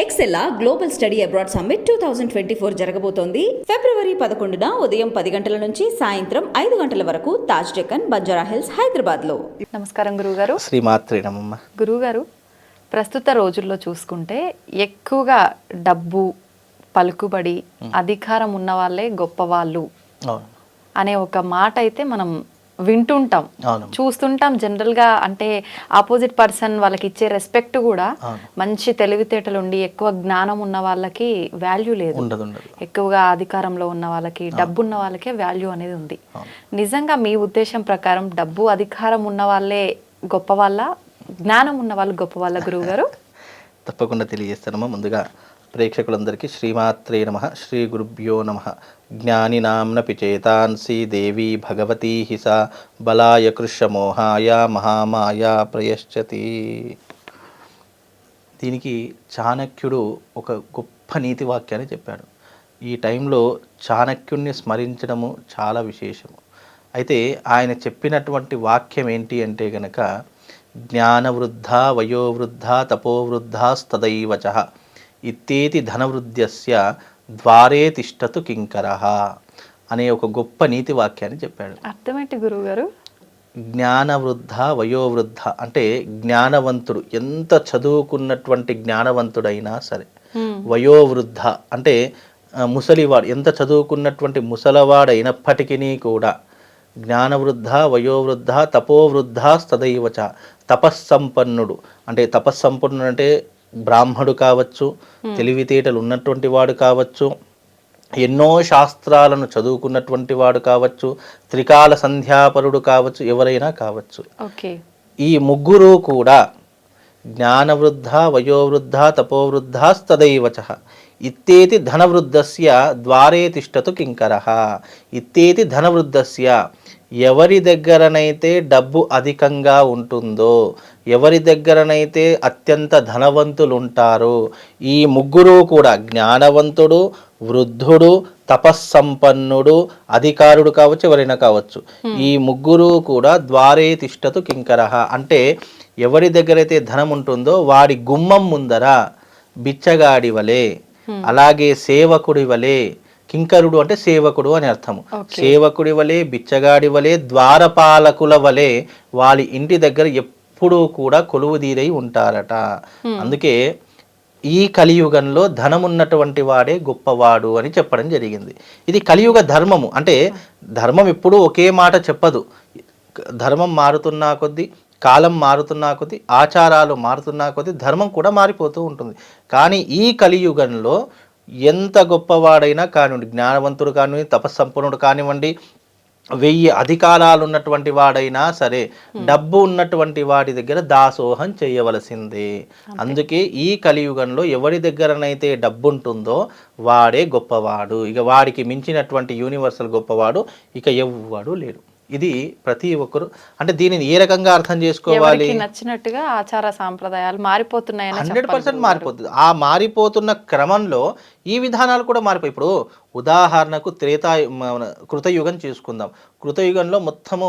ఎక్సెల్లా global study abroad summit 2024 జరగబోతోంది. ఫిబ్రవరి 11న ఉదయం 10 గంటల నుంచి సాయంత్రం 5 గంటల వరకు తాజ్ డెక్కన్ బంజారా హిల్స్ హైదరాబాద్లో. నమస్కారం గురువుగారు. శ్రీమాత్రే నమః. గురువుగారు, ప్రస్తుత రోజుల్లో చూసుకుంటే ఎక్కువగా డబ్బు, పలుకుబడి, అధికారం ఉన్న వాళ్ళే గొప్పవాళ్ళు అనే ఒక మాట అయితే మనం వింటుంటాం, చూస్తుంటాం. జనరల్గా అంటే ఆపోజిట్ పర్సన్ వాళ్ళకి ఇచ్చే రెస్పెక్ట్ కూడా మంచి తెలివితేటలు ఉండి ఎక్కువ జ్ఞానం ఉన్న వాళ్ళకి వాల్యూ లేదు, ఎక్కువగా అధికారంలో ఉన్న వాళ్ళకి, డబ్బు ఉన్న వాళ్ళకే వాల్యూ అనేది ఉంది. నిజంగా మీ ఉద్దేశం ప్రకారం డబ్బు, అధికారం ఉన్న వాళ్ళే గొప్ప వాళ్ళ, జ్ఞానం ఉన్న వాళ్ళు గొప్ప వాళ్ళ గురువు గారు? తప్పకుండా తెలియజేస్తానమ్మా. ముందుగా ప్రేక్షకులందరికీ శ్రీమాత్రే నమః, శ్రీ గురుభ్యో నమః. జ్ఞానినాంనపి చేతాంసి దేవి భగవతీ హిసా బలాయ కృష్యమోహాయ మహామాయ ప్రయశ్చతి. దీనికి చాణక్యుడు ఒక గొప్ప నీతి వాక్యాన్ని చెప్పాడు. ఈ టైంలో చాణక్యుణ్ణి స్మరించడము చాలా విశేషము. అయితే ఆయన చెప్పినటువంటి వాక్యం ఏంటి అంటే గనక, జ్ఞానవృద్ధ వయోవృద్ధ తపోవృద్ధాస్తదైవచ ఇత్తేతి ధనవృద్ధ్యస్య ద్వారే తిష్టతు కింకరః అనే ఒక గొప్ప నీతి వాక్యాన్ని చెప్పాడు. అర్థమేంటి గురువుగారు? జ్ఞానవృద్ధ వయోవృద్ధ అంటే జ్ఞానవంతుడు, ఎంత చదువుకున్నటువంటి జ్ఞానవంతుడైనా సరే, వయోవృద్ధ అంటే ముసలివాడు, ఎంత చదువుకున్నటువంటి ముసలవాడైనప్పటికీ కూడా, జ్ఞానవృద్ధ వయోవృద్ధ తపోవృద్ధాస్తదైవచ తపస్సంపన్నుడు అంటే, తపస్సంపన్నుడు అంటే బ్రాహ్మడు కావచ్చు, తెలివితేటలు ఉన్నటువంటి వాడు కావచ్చు, ఎన్నో శాస్త్రాలను చదువుకున్నటువంటి వాడు కావచ్చు, త్రికాల సంధ్యాపరుడు కావచ్చు, ఎవరైనా కావచ్చు. ఈ ముగ్గురు కూడా జ్ఞానవృద్ధ వయోవృద్ధ తపోవృద్ధాస్తదైవచ ఇత్తేతి ధనవృద్ధస్య ద్వారే తిష్టతు కింకరః. ఇత్తేతి ధనవృద్ధస్య, ఎవరి దగ్గరనైతే డబ్బు అధికంగా ఉంటుందో, ఎవరి దగ్గరనైతే అత్యంత ధనవంతులు ఉంటారో, ఈ ముగ్గురు కూడా జ్ఞానవంతుడు, వృద్ధుడు, తపస్సంపన్నుడు, అధికారుడు కావచ్చు, ఎవరైనా కావచ్చు, ఈ ముగ్గురు కూడా ద్వారే తిష్టతు కింకరః అంటే ఎవరి దగ్గరైతే ధనం ఉంటుందో వాడి గుమ్మం ముందర బిచ్చగాడి వలె, అలాగే సేవకుడి వలె, కింకరుడు అంటే సేవకుడు అని అర్థము, సేవకుడి వలె, బిచ్చగాడి వలె, ద్వారపాలకుల వలె వాళ్ళ ఇంటి దగ్గర ఎప్పుడూ కూడా కొలువుదీరై ఉంటారట. అందుకే ఈ కలియుగంలో ధనమున్నటువంటి వాడే గొప్పవాడు అని చెప్పడం జరిగింది. ఇది కలియుగ ధర్మము. అంటే ధర్మం ఎప్పుడూ ఒకే మాట చెప్పదు. ధర్మం మారుతున్నా కొద్దీ, కాలం మారుతున్నా కొద్దీ, ఆచారాలు మారుతున్నా కొద్దీ ధర్మం కూడా మారిపోతూ ఉంటుంది. కానీ ఈ కలియుగంలో ఎంత గొప్పవాడైనా కానివ్వండి, జ్ఞానవంతుడు కానివ్వండి, తపస్సంపన్నుడు కానివ్వండి, 1000 అధికారాలు ఉన్నటువంటి వాడైనా సరే, డబ్బు ఉన్నటువంటి వాడి దగ్గర దాసోహం చేయవలసిందే. అందుకే ఈ కలియుగంలో ఎవరి దగ్గరనైతే డబ్బు ఉంటుందో వాడే గొప్పవాడు. ఇక వాడికి మించినటువంటి యూనివర్సల్ గొప్పవాడు ఇక ఎవ్వడు లేడు. ఇది ప్రతి ఒక్కరు అంటే దీనిని ఏ రకంగా అర్థం చేసుకోవాలి? నచ్చినట్టుగా ఆచార సాంప్రదాయాలు మారిపోతున్నాయి, 100% మారిపోతుంది. ఆ మారిపోతున్న క్రమంలో ఈ విధానాలు కూడా మారిపోయి, ఇప్పుడు ఉదాహరణకు కృతయుగం చేసుకుందాం. కృతయుగంలో మొత్తము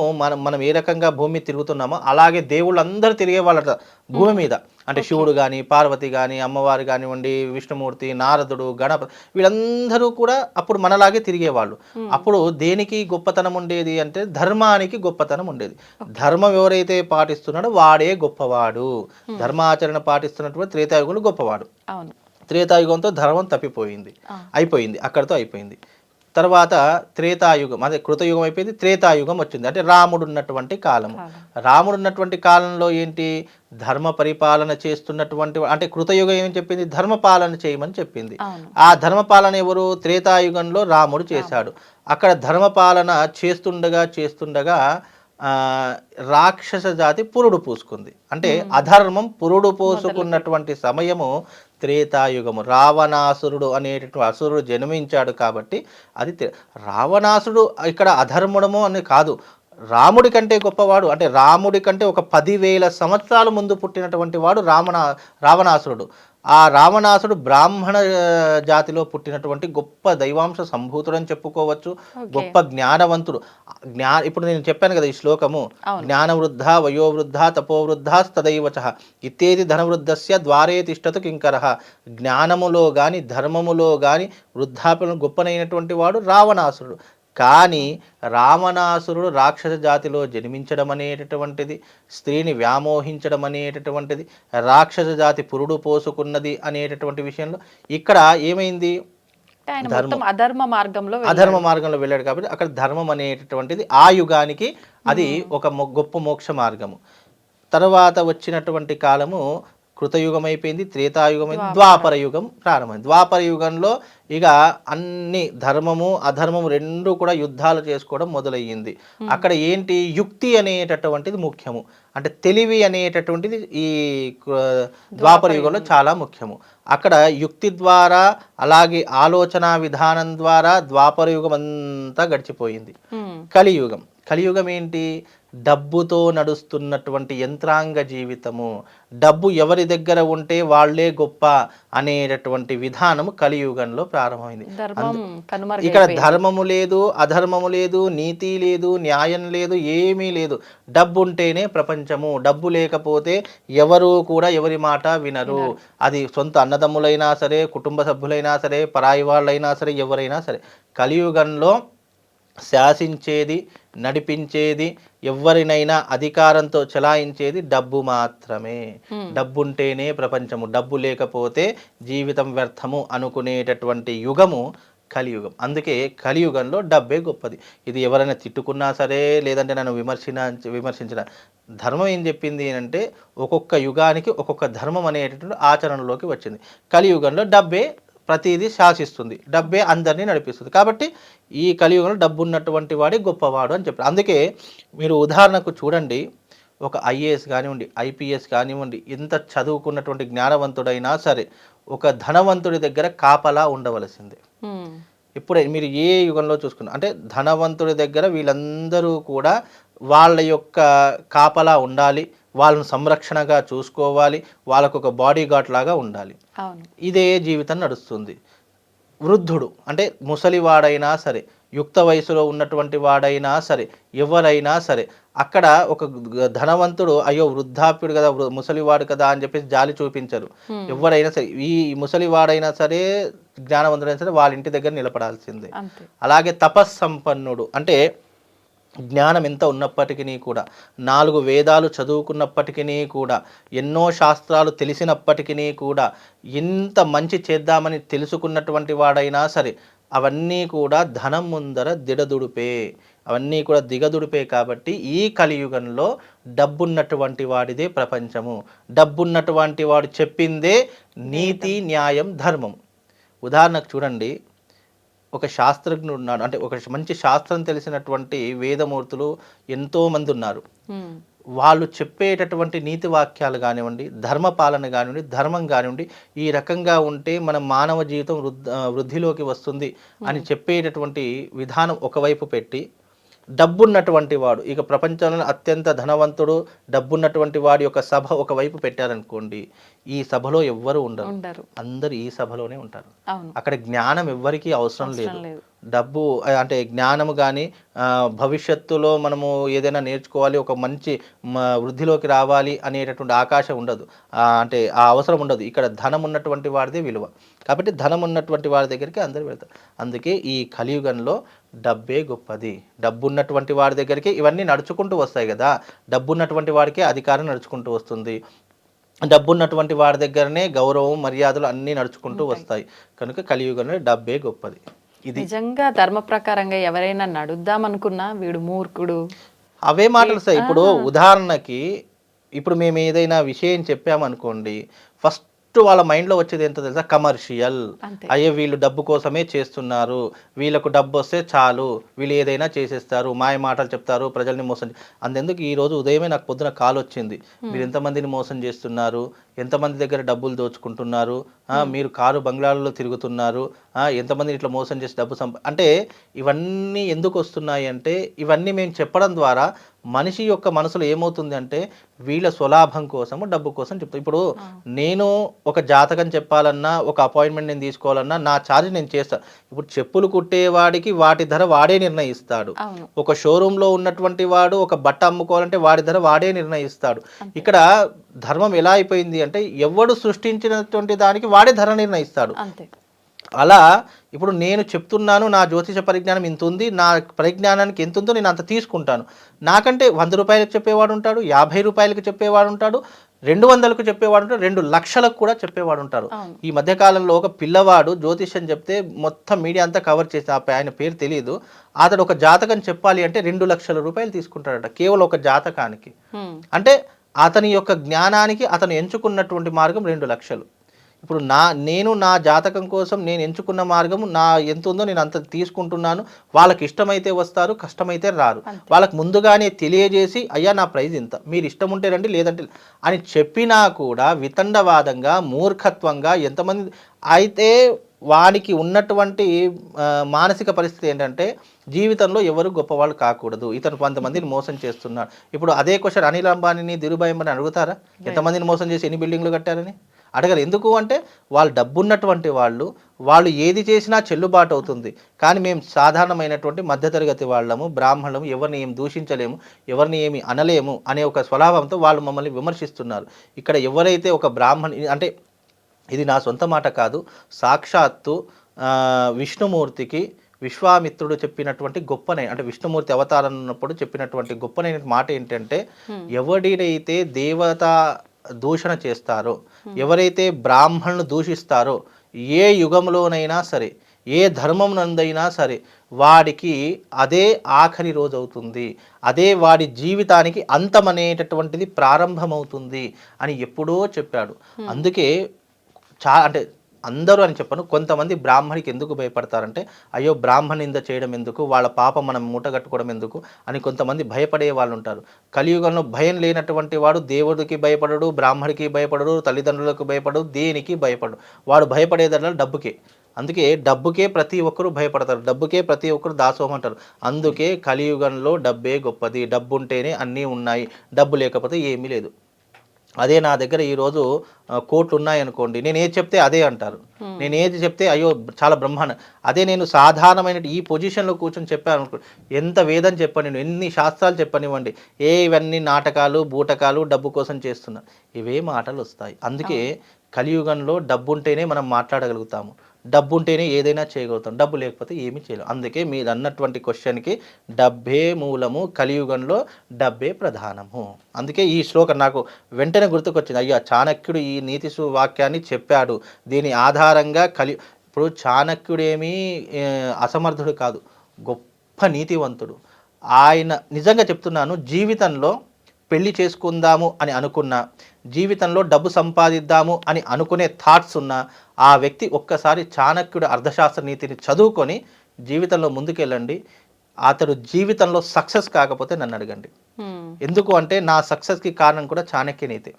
మనం ఏ రకంగా భూమి తిరుగుతున్నామో అలాగే దేవుళ్ళు అందరూ తిరిగే వాళ్ళట భూమి మీద. అంటే శివుడు కానీ, పార్వతి కానీ, అమ్మవారు కానివ్వండి, విష్ణుమూర్తి, నారదుడు, గణపతి, వీళ్ళందరూ కూడా అప్పుడు మనలాగే తిరిగేవాళ్ళు. అప్పుడు దేనికి గొప్పతనం ఉండేది అంటే ధర్మానికి గొప్పతనం ఉండేది. ధర్మం ఎవరైతే పాటిస్తున్నాడో వాడే గొప్పవాడు. ధర్మాచరణ పాటిస్తున్నటువంటి త్రేతాయుగులు గొప్పవాడు. త్రేతాయుగంతో ధర్మం తప్పిపోయింది, అయిపోయింది, అక్కడితో అయిపోయింది. తర్వాత త్రేతాయుగం, అదే కృతయుగం అయిపోయింది, త్రేతాయుగం వచ్చింది. అంటే రాముడు ఉన్నటువంటి కాలము. రాముడు ఉన్నటువంటి కాలంలో ఏంటి, ధర్మ పరిపాలన చేస్తున్నటువంటి, అంటే కృతయుగం ఏమని చెప్పింది, ధర్మపాలన చేయమని చెప్పింది. ఆ ధర్మపాలన ఎవరు, త్రేతాయుగంలో రాముడు చేశాడు. అక్కడ ధర్మపాలన చేస్తుండగా రాక్షస జాతి పురుడు పూసుకుంది. అంటే అధర్మం పురుడు పోసుకున్నటువంటి సమయము త్రేతాయుగము. రావణాసురుడు అనేటటువంటి అసురుడు జన్మించాడు కాబట్టి అది రావణాసురుడు ఇక్కడ అధర్ముడము అని కాదు, రాముడి కంటే గొప్పవాడు. అంటే రాముడి కంటే ఒక 10,000 సంవత్సరాల ముందు పుట్టినటువంటి వాడు రావణాసురుడు. ఆ రావణాసుడు బ్రాహ్మణ జాతిలో పుట్టినటువంటి గొప్ప దైవాంశ సంభూతుడు అని చెప్పుకోవచ్చు, గొప్ప జ్ఞానవంతుడు. ఇప్పుడు నేను చెప్పాను కదా ఈ శ్లోకము, జ్ఞానవృద్ధ వయోవృద్ధ తపోవృద్ధ తదైవచ ఇత్యేది ధనవృద్ధస్య ద్వారే తిష్టతు కింకరః. జ్ఞానములో కానీ ధర్మములో కానీ వృద్ధాప్యం గొప్పనైనటువంటి వాడు రావణాసురుడు. కానీ రావణాసురుడు రాక్షస జాతిలో జన్మించడం అనేటటువంటిది, స్త్రీని వ్యామోహించడం అనేటటువంటిది, రాక్షస జాతి పురుడు పోసుకున్నది అనేటటువంటి విషయంలో ఇక్కడ ఏమైంది, అధర్మ మార్గంలో వెళ్ళాడు. కాబట్టి అక్కడ ధర్మం అనేటటువంటిది ఆ యుగానికి అది ఒక గొప్ప మోక్ష మార్గము. తర్వాత వచ్చినటువంటి కాలము కృతయుగం అయిపోయింది, త్రేతాయుగమైంది, ద్వాపర యుగం ప్రారంభమైంది. ద్వాపర యుగంలో ఇక అన్ని ధర్మము అధర్మము రెండు కూడా యుద్ధాలు చేసుకోవడం మొదలయ్యింది. అక్కడ ఏంటి, యుక్తి అనేటటువంటిది ముఖ్యము, అంటే తెలివి అనేటటువంటిది ఈ ద్వాపర యుగంలో చాలా ముఖ్యము. అక్కడ యుక్తి ద్వారా అలాగే ఆలోచన విధానం ద్వారా ద్వాపర యుగం అంతా గడిచిపోయింది. కలియుగం ఏంటి, డబ్బుతో నడుస్తున్నటువంటి యంత్రాంగ జీవితము, డబ్బు ఎవరి దగ్గర ఉంటే వాళ్లే గొప్ప అనేటటువంటి విధానము కలియుగంలో ప్రారంభమైంది. ఇక్కడ ధర్మము లేదు, అధర్మము లేదు, నీతి లేదు, న్యాయం లేదు, ఏమీ లేదు. డబ్బు ఉంటేనే ప్రపంచము, డబ్బు లేకపోతే ఎవరు కూడా ఎవరి మాట వినరు. అది సొంత అన్నదమ్ములైనా సరే, కుటుంబ సభ్యులైనా సరే, పరాయి వాళ్ళైనా సరే, ఎవరైనా సరే. కలియుగంలో శాసించేది, నడిపించేది, ఎవరినైనా అధికారంతో చలాయించేది డబ్బు మాత్రమే. డబ్బుంటేనే ప్రపంచము, డబ్బు లేకపోతే జీవితం వ్యర్థము అనుకునేటటువంటి యుగము కలియుగం. అందుకే కలియుగంలో డబ్బే గొప్పది. ఇది ఎవరైనా తిట్టుకున్నా సరే, లేదంటే నన్ను విమర్శించిన ధర్మం ఏం చెప్పింది అంటే, ఒక్కొక్క యుగానికి ఒక్కొక్క ధర్మం అనేటటువంటి ఆచరణలోకి వచ్చింది. కలియుగంలో డబ్బే ప్రతిదీ శాసిస్తుంది, డబ్బే అందరినీ నడిపిస్తుంది. కాబట్టి ఈ కలియుగంలో డబ్బు ఉన్నటువంటి వాడి గొప్పవాడు అని చెప్పారు. అందుకే మీరు ఉదాహరణకు చూడండి, ఒక ఐఏఎస్ కానివ్వండి, ఐపీఎస్ కానివ్వండి, ఎంత చదువుకున్నటువంటి జ్ఞానవంతుడైనా సరే ఒక ధనవంతుడి దగ్గర కాపలా ఉండవలసిందే. ఇప్పుడే మీరు ఏ యుగంలో చూసుకున్నా అంటే ధనవంతుడి దగ్గర వీళ్ళందరూ కూడా వాళ్ళ యొక్క కాపలా ఉండాలి, వాళ్ళను సంరక్షణగా చూసుకోవాలి, వాళ్ళకు ఒక బాడీ గార్డ్ లాగా ఉండాలి. ఇదే జీవితం నడుస్తుంది. వృద్ధుడు అంటే ముసలివాడైనా సరే, యుక్త వయసులో ఉన్నటువంటి వాడైనా సరే, ఎవరైనా సరే, అక్కడ ఒక ధనవంతుడు అయ్యో వృద్ధాప్యుడు కదా, ముసలివాడు కదా అని చెప్పేసి జాలి చూపించరు. ఎవరైనా సరే, ఈ ముసలివాడైనా సరే, జ్ఞానవంతుడైనా సరే, వాళ్ళ ఇంటి దగ్గర నిలబడాల్సిందే. అలాగే తపస్సంపన్నుడు అంటే జ్ఞానం ఎంత ఉన్నప్పటికీ కూడా, 4 వేదాలు చదువుకున్నప్పటికీ కూడా, ఎన్నో శాస్త్రాలు తెలిసినప్పటికీ కూడా, ఎంత మంచి చేద్దామని తెలుసుకున్నటువంటి వాడైనా సరే, అవన్నీ కూడా ధనం ముందర అవన్నీ కూడా దిగదుడిపే. కాబట్టి ఈ కలియుగంలో డబ్బున్నటువంటి వాడిదే ప్రపంచము, డబ్బున్నటువంటి వాడు చెప్పిందే నీతి, న్యాయం, ధర్మం. ఉదాహరణకు చూడండి, ఒక శాస్త్రజ్ఞుడు ఉన్నాడు, అంటే ఒక మంచి శాస్త్రం తెలిసినటువంటి వేదమూర్తులు ఎంతోమంది ఉన్నారు. వాళ్ళు చెప్పేటటువంటి నీతి వాక్యాలు కానివ్వండి, ధర్మపాలన కానివ్వండి, ధర్మం కానివ్వండి, ఈ రకంగా ఉంటే మన మానవ జీవితం వృద్ధిలోకి వస్తుంది అని చెప్పేటటువంటి విధానం ఒకవైపు పెట్టి, డబ్బున్నటువంటి వాడు ఇక ప్రపంచంలో అత్యంత ధనవంతుడు డబ్బున్నటువంటి వాడి యొక్క సభ ఒకవైపు పెట్టారనుకోండి, ఈ సభలో ఎవ్వరు ఉండరు, అందరు ఈ సభలోనే ఉంటారు. అక్కడ జ్ఞానం ఎవ్వరికీ అవసరం లేదు. డబ్బు అంటే జ్ఞానము కానీ భవిష్యత్తులో మనము ఏదైనా నేర్చుకోవాలి, ఒక మంచి వృద్ధిలోకి రావాలి అనేటటువంటి ఆకాశం ఉండదు, అంటే ఆ అవసరం ఉండదు. ఇక్కడ ధనం ఉన్నటువంటి వాడిదే విలువ. కాబట్టి ధనం ఉన్నటువంటి వాడి దగ్గరికి అందరు వెళ్తారు. అందుకే ఈ కలియుగంలో డబ్బే గొప్పది. డబ్బు ఉన్నటువంటి వాడి దగ్గరికి ఇవన్నీ నడుచుకుంటూ వస్తాయి కదా, డబ్బు ఉన్నటువంటి వాడికే అధికారం నడుచుకుంటూ వస్తుంది, డబ్బున్నటువంటి వాడి దగ్గరనే గౌరవం, మర్యాదలు అన్నీ నడుచుకుంటూ వస్తాయి. కనుక కలియుగంలో డబ్బే గొప్పది. ఇది నిజంగా ధర్మ ప్రకారంగా ఎవరైనా నడుద్దామనుకున్నా వీడు మూర్ఖుడు, అవే మాటలు వస్తాయి. ఇప్పుడు ఉదాహరణకి ఇప్పుడు మేము ఏదైనా విషయం చెప్పామనుకోండి, ఫస్ట్ వాళ్ళ మైండ్లో వచ్చేది ఎంత తెలుసా, కమర్షియల్. అయ్యే వీళ్ళు డబ్బు కోసమే చేస్తున్నారు, వీళ్ళకు డబ్బు వస్తే చాలు, వీళ్ళు ఏదైనా చేసేస్తారు, మాయ మాటలు చెప్తారు, ప్రజల్ని మోసం. అందుకు ఈరోజు ఉదయమే నాకు పొద్దున కాల్ వచ్చింది, మీరు ఎంతమందిని మోసం చేస్తున్నారు, ఎంతమంది దగ్గర డబ్బులు దోచుకుంటున్నారు, మీరు కారు బంగ్లాలలో తిరుగుతున్నారు, ఎంతమందిని ఇట్లా మోసం చేసి డబ్బు అంటే ఇవన్నీ ఎందుకు వస్తున్నాయి అంటే, ఇవన్నీ మేము చెప్పడం ద్వారా మనిషి యొక్క మనసులో ఏమవుతుంది అంటే వీళ్ళ స్వలాభం కోసము డబ్బు కోసం చెప్తాను. ఇప్పుడు నేను ఒక జాతకం చెప్పాలన్నా, ఒక అపాయింట్మెంట్ నేను తీసుకోవాలన్నా నా ఛార్జ్ నేను చేస్తాను. ఇప్పుడు చెప్పులు కుట్టేవాడికి వాటి ధర వాడే నిర్ణయిస్తాడు. ఒక షోరూంలో ఉన్నటువంటి వాడు ఒక బట్ట అమ్ముకోవాలంటే వాడి ధర వాడే నిర్ణయిస్తాడు. ఇక్కడ ధర్మం ఎలా అయిపోయింది అంటే ఎవడు సృష్టించినటువంటి దానికి వాడే ధర నిర్ణయిస్తాడు. అలా ఇప్పుడు నేను చెప్తున్నాను నా జ్యోతిష పరిజ్ఞానం ఇంత ఉంది, నా పరిజ్ఞానానికి ఎంత ఉందో నేను అంత తీసుకుంటాను. నాకంటే 100 రూపాయలకు చెప్పేవాడు ఉంటాడు, 50 రూపాయలకు చెప్పేవాడు ఉంటాడు, 200కు చెప్పేవాడు ఉంటాడు, 2 లక్షలకు కూడా చెప్పేవాడు ఉంటారు. ఈ మధ్యకాలంలో ఒక పిల్లవాడు జ్యోతిష్యం చెప్తే మొత్తం మీడియా అంతా కవర్ చేసి ఆయన పేరు తెలియదు, అతడు ఒక జాతకం చెప్పాలి అంటే 2 లక్షల రూపాయలు తీసుకుంటాడట కేవలం ఒక జాతకానికి. అంటే అతని యొక్క జ్ఞానానికి అతను ఎంచుకున్నటువంటి మార్గం 2 లక్షలు. ఇప్పుడు నేను నా జాతకం కోసం నేను ఎంచుకున్న మార్గము నా ఎంత ఉందో నేను అంత తీసుకుంటున్నాను. వాళ్ళకి ఇష్టమైతే వస్తారు, కష్టమైతే రారు. వాళ్ళకి ముందుగానే తెలియజేసి అయ్యా నా ప్రైజ్ ఇంత, మీరు ఇష్టం ఉంటే రండి లేదంటే అని చెప్పినా కూడా వితండవాదంగా మూర్ఖత్వంగా ఎంతమంది అయితే వానికి ఉన్నటువంటి మానసిక పరిస్థితి ఏంటంటే జీవితంలో ఎవరు గొప్పవాళ్ళు కాకూడదు, ఇతను కొంతమందిని మోసం చేస్తున్నాడు. ఇప్పుడు అదే క్వశ్చన్ అనిల్ అంబానీని, ధీరుభాయ్ అంబానీ అడుగుతారా ఎంతమందిని మోసం చేసి ఎన్ని బిల్డింగ్లు కట్టారని? అడగరు. ఎందుకు అంటే వాళ్ళు డబ్బున్నటువంటి వాళ్ళు ఏది చేసినా చెల్లుబాటు అవుతుంది. కానీ మేము సాధారణమైనటువంటి మధ్యతరగతి వాళ్ళము, బ్రాహ్మణులము, ఎవరిని ఏం దూషించలేము, ఎవరిని ఏమి అనలేము అనే ఒక స్వభావంతో వాళ్ళు మమ్మల్ని విమర్శిస్తున్నారు. ఇక్కడ ఎవరైతే ఒక అంటే ఇది నా సొంత మాట కాదు, సాక్షాత్తు విష్ణుమూర్తికి విశ్వామిత్రుడు చెప్పినటువంటి గొప్పనైన అంటే విష్ణుమూర్తి అవతారం ఉన్నప్పుడు చెప్పినటువంటి గొప్పనైన మాట ఏంటంటే ఎవడైతే దేవత దూషణ చేస్తారో, ఎవరైతే బ్రాహ్మణులను దూషిస్తారో ఏ యుగంలోనైనా సరే, ఏ ధర్మం నందైనా సరే వాడికి అదే ఆఖరి రోజు అవుతుంది, అదే వాడి జీవితానికి అంతమనేటటువంటిది ప్రారంభమవుతుంది అని ఎప్పుడో చెప్పాడు. అందుకే అంటే అందరూ అని చెప్పను, కొంతమంది బ్రాహ్మణికి ఎందుకు భయపడతారంటే అయ్యో బ్రాహ్మణింద చేయడం ఎందుకు, వాళ్ళ పాపం మనం మూటగట్టుకోవడం ఎందుకు అని కొంతమంది భయపడే వాళ్ళు ఉంటారు. కలియుగంలో భయం లేనటువంటి వాడు దేవుడికి భయపడడు, బ్రాహ్మడికి భయపడడు, తల్లిదండ్రులకు భయపడడు, దేనికి భయపడడు. వాడు భయపడేదల్లా డబ్బుకే. అందుకే డబ్బుకే ప్రతి ఒక్కరు భయపడతారు, డబ్బుకే ప్రతి ఒక్కరు దాసోహం అంటారు. అందుకే కలియుగంలో డబ్బే గొప్పది, డబ్బు ఉంటేనే అన్నీ ఉన్నాయి, డబ్బు లేకపోతే ఏమీ లేదు. అదే నా దగ్గర ఈరోజు కోట్లు ఉన్నాయనుకోండి, నేను ఏది చెప్తే అదే అంటారు, నేను ఏది చెప్తే అయ్యో చాలా బ్రహ్మాండ. అదే నేను సాధారణమైన ఈ పొజిషన్లో కూర్చొని చెప్పాను అనుకో, ఎంత వేదం చెప్పని, ఎన్ని శాస్త్రాలు చెప్పనివ్వండి, ఇవన్నీ నాటకాలు బూటకాలు డబ్బు కోసం చేస్తున్నా, ఇవే మాటలు వస్తాయి. అందుకే కలియుగంలో డబ్బు ఉంటేనే మనం మాట్లాడగలుగుతాము, డబ్బు ఉంటేనే ఏదైనా చేయగలుగుతాం, డబ్బు లేకపోతే ఏమీ చేయలేం. అందుకే మీరు అన్నటువంటి క్వశ్చన్కి డబ్బే మూలము, కలియుగంలో డబ్బే ప్రధానము. అందుకే ఈ శ్లోకం నాకు వెంటనే గుర్తుకొచ్చింది, అయ్యా చాణక్యుడు ఈ నీతి వాక్యాన్ని చెప్పాడు, దీని ఆధారంగా ఇప్పుడు చాణక్యుడేమీ అసమర్థుడు కాదు, గొప్ప నీతివంతుడు. ఆయన నిజంగా చెప్తున్నాను, జీవితంలో పెళ్లి చేసుకుందాము అని అనుకున్నా, జీవితంలో డబ్బు సంపాదిద్దాము అని అనుకునే థాట్స్ ఉన్న ఆ వ్యక్తి ఒక్కసారి చాణక్యుడు అర్థశాస్త్ర నీతిని చదువుకొని జీవితంలో ముందుకెళ్ళండి. అతడు జీవితంలో సక్సెస్ కాకపోతే నన్ను అడగండి. ఎందుకు అంటే నా సక్సెస్కి కారణం కూడా చాణక్య నీతి.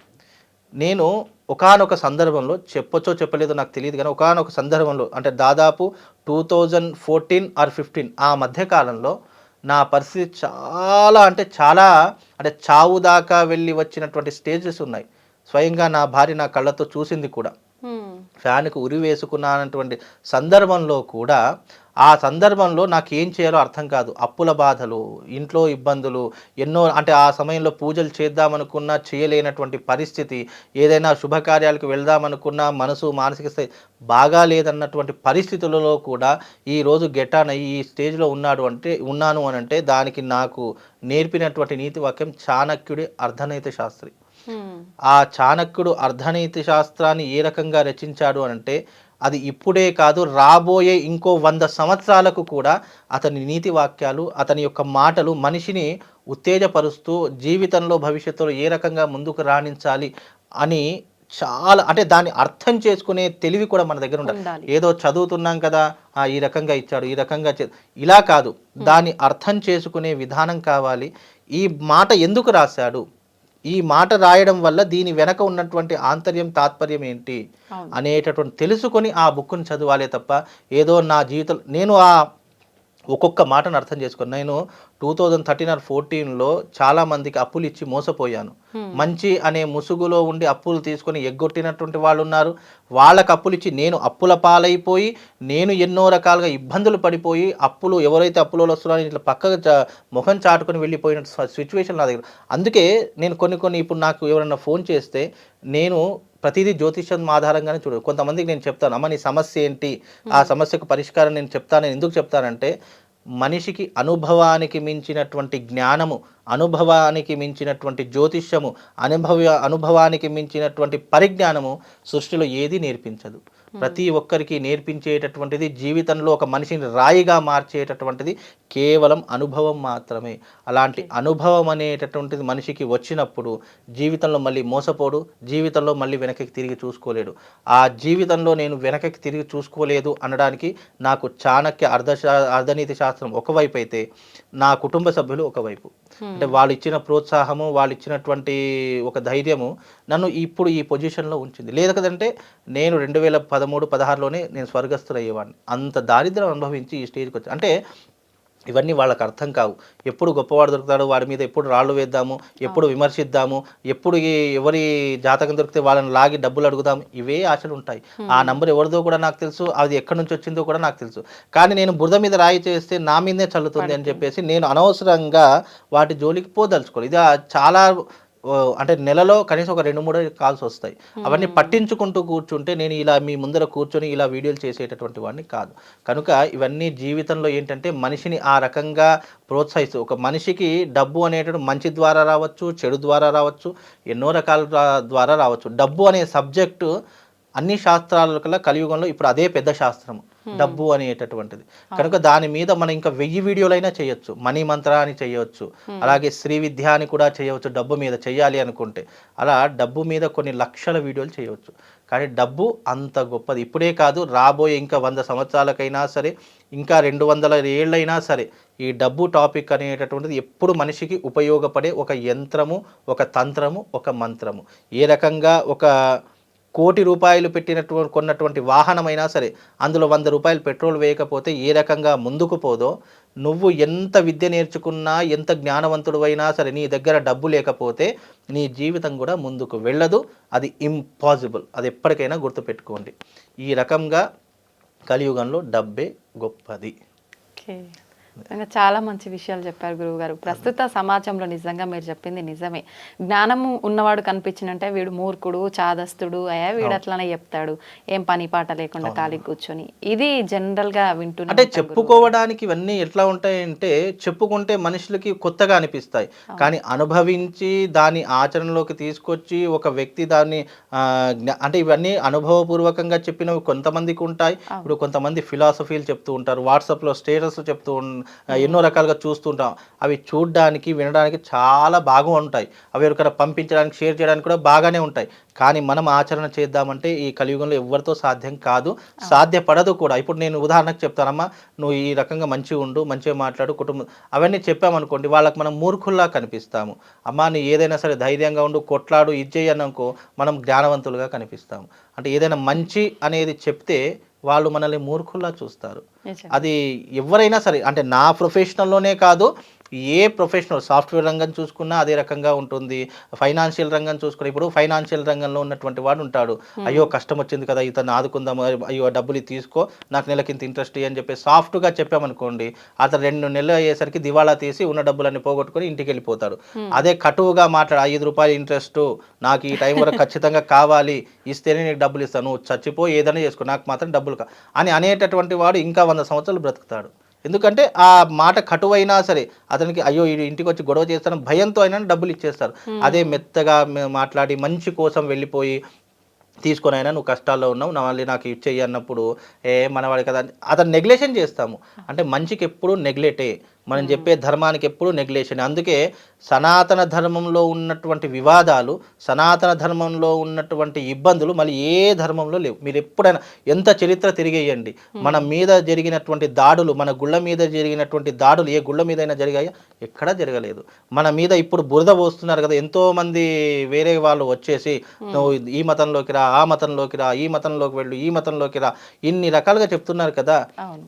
నేను ఒకానొక సందర్భంలో చెప్పొచ్చో చెప్పలేదో నాకు తెలియదు కానీ ఒకానొక సందర్భంలో అంటే దాదాపు 2014 or 15 ఆ మధ్యకాలంలో నా పరిస్థితి చాలా అంటే చావు దాకా వెళ్ళి వచ్చినటువంటి స్టేజెస్ ఉన్నాయి. స్వయంగా నా భార్య నా కళ్ళతో చూసింది కూడా. ఫ్యాన్కు ఉరి వేసుకున్నటువంటి సందర్భంలో కూడా ఆ సందర్భంలో నాకు ఏం చేయాలో అర్థం కాదు. అప్పుల బాధలు, ఇంట్లో ఇబ్బందులు ఎన్నో, అంటే ఆ సమయంలో పూజలు చేద్దామనుకున్నా చేయలేనటువంటి పరిస్థితి, ఏదైనా శుభకార్యాలకు వెళ్దామనుకున్నా మనసు మానసిక స్థితి బాగా లేదన్నటువంటి పరిస్థితులలో కూడా ఈరోజు గెటాన్ అయ్యి ఈ స్టేజ్లో ఉన్నాను అని అంటే దానికి నాకు నేర్పినటువంటి నీతి వాక్యం చాణక్యుడి అర్ధనైతిక శాస్త్రి. ఆ చాణక్యుడు అర్ధనైతిక శాస్త్రాన్ని ఏ రకంగా రచించాడు అంటే అది ఇప్పుడే కాదు, రాబోయే ఇంకో 100 సంవత్సరాలకు కూడా అతని నీతి వాక్యాలు, అతని యొక్క మాటలు మనిషిని ఉత్తేజపరుస్తూ జీవితంలో భవిష్యత్తులో ఏ రకంగా ముందుకు రాణించాలి అని చాలా, అంటే దాన్ని అర్థం చేసుకునే తెలివి కూడా మన దగ్గర ఉండాలి. ఏదో చదువుతున్నాం కదా ఈ రకంగా ఇచ్చాడు, ఈ రకంగా ఇలా కాదు, దాన్ని అర్థం చేసుకునే విధానం కావాలి. ఈ మాట ఎందుకు రాశాడు, ఈ మాట రాయడం వల్ల దీని వెనక ఉన్నటువంటి ఆంతర్యం తాత్పర్యం ఏంటి అనేటటువంటి తెలుసుకొని ఆ బుక్ను చదవాలే తప్ప ఏదో నా జీవితంలో నేను ఒక్కొక్క మాటను అర్థం చేసుకుని నేను 2013 or 14లో చాలా మందికి అప్పులు ఇచ్చి మోసపోయాను. మంచి అనే ముసుగులో ఉండి అప్పులు తీసుకొని ఎగ్గొట్టినటువంటి వాళ్ళు ఉన్నారు. వాళ్ళకి అప్పులు ఇచ్చి నేను అప్పుల పాలైపోయి నేను ఎన్నో రకాలుగా ఇబ్బందులు పడిపోయి అప్పులు ఎవరైతే అప్పులలో వస్తున్నారో ఇట్లా పక్కగా ముఖం చాటుకొని వెళ్ళిపోయిన సిచ్యువేషన్ నా దగ్గర. అందుకే నేను కొన్ని ఇప్పుడు నాకు ఎవరైనా ఫోన్ చేస్తే నేను ప్రతిదీ జ్యోతిష్యం ఆధారంగానే చూడదు. కొంతమందికి నేను చెప్తాను, అమ్మ నీ సమస్య ఏంటి, ఆ సమస్యకు పరిష్కారం నేను చెప్తాను. ఎందుకు చెప్తానంటే మనిషికి అనుభవానికి మించినటువంటి జ్ఞానము, అనుభవానికి మించినటువంటి జ్యోతిష్యము, అనుభవానికి మించినటువంటి పరిజ్ఞానము సృష్టిలో ఏది నేర్పించదు. ప్రతి ఒక్కరికి నేర్పించేటటువంటిది, జీవితంలో ఒక మనిషిని రాయిగా మార్చేటటువంటిది కేవలం అనుభవం మాత్రమే. అలాంటి అనుభవం అనేటటువంటిది మనిషికి వచ్చినప్పుడు జీవితంలో మళ్ళీ మోసపోడు, జీవితంలో మళ్ళీ వెనక్కి తిరిగి చూసుకోలేడు. ఆ జీవితంలో నేను వెనక్కి తిరిగి చూసుకోలేదు అనడానికి నాకు చాణక్య అర్ధనీతి శాస్త్రం ఒకవైపు అయితే నా కుటుంబ సభ్యులు ఒకవైపు. అంటే వాళ్ళు ఇచ్చిన ప్రోత్సాహము, వాళ్ళు ఇచ్చినటువంటి ఒక ధైర్యము నన్ను ఇప్పుడు ఈ పొజిషన్లో ఉంచింది. లేదు కదంటే నేను 2013-16లోనే నేను స్వర్గస్థులయ్యేవాడిని. అంత దారిద్ర్యం అనుభవించి ఈ స్టేజ్కి వచ్చి, అంటే ఇవన్నీ వాళ్ళకి అర్థం కావు. ఎప్పుడు గొప్పవాడు దొరుకుతాడు, వాడి మీద ఎప్పుడు రాళ్ళు వేద్దాము, ఎప్పుడు విమర్శిద్దాము, ఎప్పుడు ఎవరి జాతకం దొరికితే వాళ్ళని లాగి డబ్బులు అడుగుదాము, ఇవే ఆశలు ఉంటాయి. ఆ నంబర్ ఎవరిదో కూడా నాకు తెలుసు, అది ఎక్కడి నుంచి వచ్చిందో కూడా నాకు తెలుసు. కానీ నేను బురద మీద రాయి చేస్తే నా మీదే చల్లుతుంది అని చెప్పేసి నేను అనవసరంగా వాటి జోలికి పోదలుచుకోవాలి. ఇది చాలా అంటే నెలలో కనీసం ఒక 2-3 కాల్స్ వస్తాయి. అవన్నీ పట్టించుకుంటూ కూర్చుంటే నేను ఇలా మీ ముందర కూర్చొని ఇలా వీడియోలు చేసేటటువంటి వాడిని కాదు. కనుక ఇవన్నీ జీవితంలో ఏంటంటే మనిషిని ఆ రకంగా ప్రోత్సహిస్తూ, ఒక మనిషికి డబ్బు అనేటువంటి మంచి ద్వారా రావచ్చు, చెడు ద్వారా రావచ్చు, ఎన్నో రకాల ద్వారా రావచ్చు. డబ్బు అనే సబ్జెక్టు అన్ని శాస్త్రాల కల్లా కలియుగంలో ఇప్పుడు అదే పెద్ద శాస్త్రము, డబ్బు అనేటటువంటిది. కనుక దాని మీద మనం ఇంకా 1000 వీడియోలైనా చేయొచ్చు. మనీ మంత్ర అని చేయవచ్చు, అలాగే శ్రీ విద్య అని కూడా చేయవచ్చు. డబ్బు మీద చేయాలి అనుకుంటే అలా డబ్బు మీద కొన్ని లక్షల వీడియోలు చేయవచ్చు. కానీ డబ్బు అంత గొప్పది. ఇప్పుడే కాదు, రాబోయే ఇంకా 100 సంవత్సరాలకైనా సరే, ఇంకా 200 ఏళ్ళైనా సరే ఈ డబ్బు టాపిక్ అనేటటువంటిది ఎప్పుడు మనిషికి ఉపయోగపడే ఒక యంత్రము, ఒక తంత్రము, ఒక మంత్రము. ఏ రకంగా ఒక ₹1,00,00,000 కొన్నటువంటి వాహనమైనా సరే అందులో ₹100 పెట్రోల్ వేయకపోతే ఏ రకంగా ముందుకు పోదో, నువ్వు ఎంత విద్య నేర్చుకున్నా, ఎంత జ్ఞానవంతుడు అయినా సరే నీ దగ్గర డబ్బు లేకపోతే నీ జీవితం కూడా ముందుకు వెళ్ళదు. అది ఇంపాసిబుల్. అది ఎప్పటికైనా గుర్తుపెట్టుకోండి. ఈ రకంగా కలియుగంలో డబ్బే గొప్పది. నిజంగా చాలా మంచి విషయాలు చెప్పారు గురువుగారు. ప్రస్తుత సమాజంలో నిజంగా మీరు చెప్పింది నిజమే. జ్ఞానము ఉన్నవాడు కనిపించినంటే వీడు మూర్ఖుడు, చాదస్తుడు, వీడు అట్లానే చెప్తాడు, ఏం పని పాట లేకుండా ఖాళీ కూర్చొని, ఇది జనరల్ గా వింటున్నా. అంటే చెప్పుకోవడానికి ఇవన్నీ ఎట్లా ఉంటాయంటే, చెప్పుకుంటే మనుషులకి కొత్తగా అనిపిస్తాయి, కానీ అనుభవించి దాన్ని ఆచరణలోకి తీసుకొచ్చి ఒక వ్యక్తి దాన్ని అంటే ఇవన్నీ అనుభవపూర్వకంగా చెప్పినవి కొంతమందికి ఉంటాయి. ఇప్పుడు కొంతమంది ఫిలాసఫీలు చెప్తూ ఉంటారు, వాట్సాప్లో స్టేటస్ చెప్తూ ఎన్నో రకాలుగా చూస్తుంటాం. అవి చూడడానికి, వినడానికి చాలా బాగా ఉంటాయి. అవి ఎవరికైనా పంపించడానికి, షేర్ చేయడానికి కూడా బాగానే ఉంటాయి. కానీ మనం ఆచరణ చేద్దామంటే ఈ కలియుగంలో ఎవరితో సాధ్యం కాదు, సాధ్యపడదు కూడా. ఇప్పుడు నేను ఉదాహరణకు చెప్తానమ్మా, నువ్వు ఈ రకంగా మంచిగా ఉండు, మంచిగా మాట్లాడు, కుటుంబం, అవన్నీ చెప్పామనుకోండి, వాళ్ళకి మనం మూర్ఖుల్లా కనిపిస్తాము. అమ్మా నీ ఏదైనా సరే ధైర్యంగా ఉండు, కొట్లాడు, ఇది చేయనుకో, మనం జ్ఞానవంతులుగా కనిపిస్తాము. అంటే ఏదైనా మంచి అనేది చెప్తే వాళ్ళు మనల్ని మూర్ఖుల్లా చూస్తారు. అది ఎవరైనా సరే, అంటే నా ప్రొఫెషనల్లోనే కాదు, ఏ ప్రొఫెషనల్, సాఫ్ట్వేర్ రంగం చూసుకున్నా అదే రకంగా ఉంటుంది, ఫైనాన్షియల్ రంగం చూసుకున్నా. ఇప్పుడు ఫైనాన్షియల్ రంగంలో ఉన్నటువంటి వాడు ఉంటాడు, అయ్యో కష్టం వచ్చింది కదా, ఇతను ఆదుకుందాం, అయ్యో డబ్బులు తీసుకో, నాకు నెలకింత ఇంట్రెస్ట్ అని చెప్పి సాఫ్ట్గా చెప్పామనుకోండి, అతను 2 నెలలు అయ్యేసరికి దివాళా తీసి ఉన్న డబ్బులన్నీ పోగొట్టుకొని ఇంటికి వెళ్ళిపోతాడు. అదే కటువుగా మాట్లాడు, ₹5 ఇంట్రెస్ట్, నాకు ఈ టైం వరకు ఖచ్చితంగా కావాలి, ఇస్తేనే నీకు డబ్బులు ఇస్తాను, నువ్వు చచ్చిపో, ఏదైనా చేసుకో, నాకు మాత్రం డబ్బులు అని అనేటటువంటి వాడు ఇంకా 100 సంవత్సరాలు బ్రతుకుతాడు. ఎందుకంటే ఆ మాట కటువైనా సరే అతనికి అయ్యో ఈ ఇంటికి వచ్చి గొడవ చేస్తాను భయంతో అయినా డబ్బులు ఇచ్చేస్తారు. అదే మెత్తగా మాట్లాడి మంచి కోసం వెళ్ళిపోయి తీసుకొని అయినా నువ్వు కష్టాల్లో ఉన్నావు, నా మళ్ళీ నాకు ఇచ్చేయి అన్నప్పుడు మనవాడి కదా అతను నెగ్లెక్షన్ చేస్తాము. అంటే మంచికి ఎప్పుడు నెగ్లెక్టే, మనం చెప్పే ధర్మానికి ఎప్పుడు నెగ్లేషన్. అందుకే సనాతన ధర్మంలో ఉన్నటువంటి వివాదాలు, సనాతన ధర్మంలో ఉన్నటువంటి ఇబ్బందులు మళ్ళీ ఏ ధర్మంలో లేవు. మీరు ఎప్పుడైనా ఎంత చరిత్ర తిరిగేయండి, మన మీద జరిగినటువంటి దాడులు, మన గుళ్ళ మీద జరిగినటువంటి దాడులు ఏ గుళ్ళ మీదైనా జరిగాయా? ఎక్కడా జరగలేదు. మన మీద ఇప్పుడు బురద పోస్తున్నారు కదా, ఎంతో మంది వేరే వాళ్ళు వచ్చేసి నువ్వు ఈ మతంలోకి రా, ఆ మతంలోకి రా, ఈ మతంలోకి వెళ్ళు, ఈ మతంలోకి రా, ఇన్ని రకాలుగా చెప్తున్నారు కదా.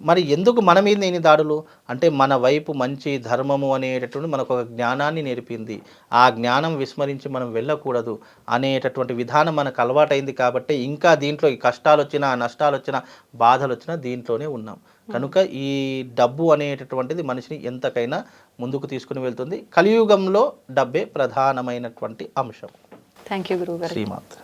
మరి ఎందుకు మన మీద ఎన్ని దాడులు అంటే మన వైపు మంచి ధర్మము అనేటటువంటి మనకు ఒక జ్ఞానాన్ని నేర్పింది. ఆ జ్ఞానం విస్మరించి మనం వెళ్ళకూడదు అనేటటువంటి విధానం మనకు అలవాటైంది కాబట్టి ఇంకా దీంట్లో ఈ కష్టాలు వచ్చినా, నష్టాలు వచ్చినా, బాధలు వచ్చినా దీంట్లోనే ఉన్నాం. కనుక ఈ డబ్బు అనేటటువంటిది మనిషిని ఎంతకైనా ముందుకు తీసుకుని వెళ్తుంది. కలియుగంలో డబ్బే ప్రధానమైనటువంటి అంశం. థ్యాంక్ యూ గురువు గారు. శ్రీమాత్.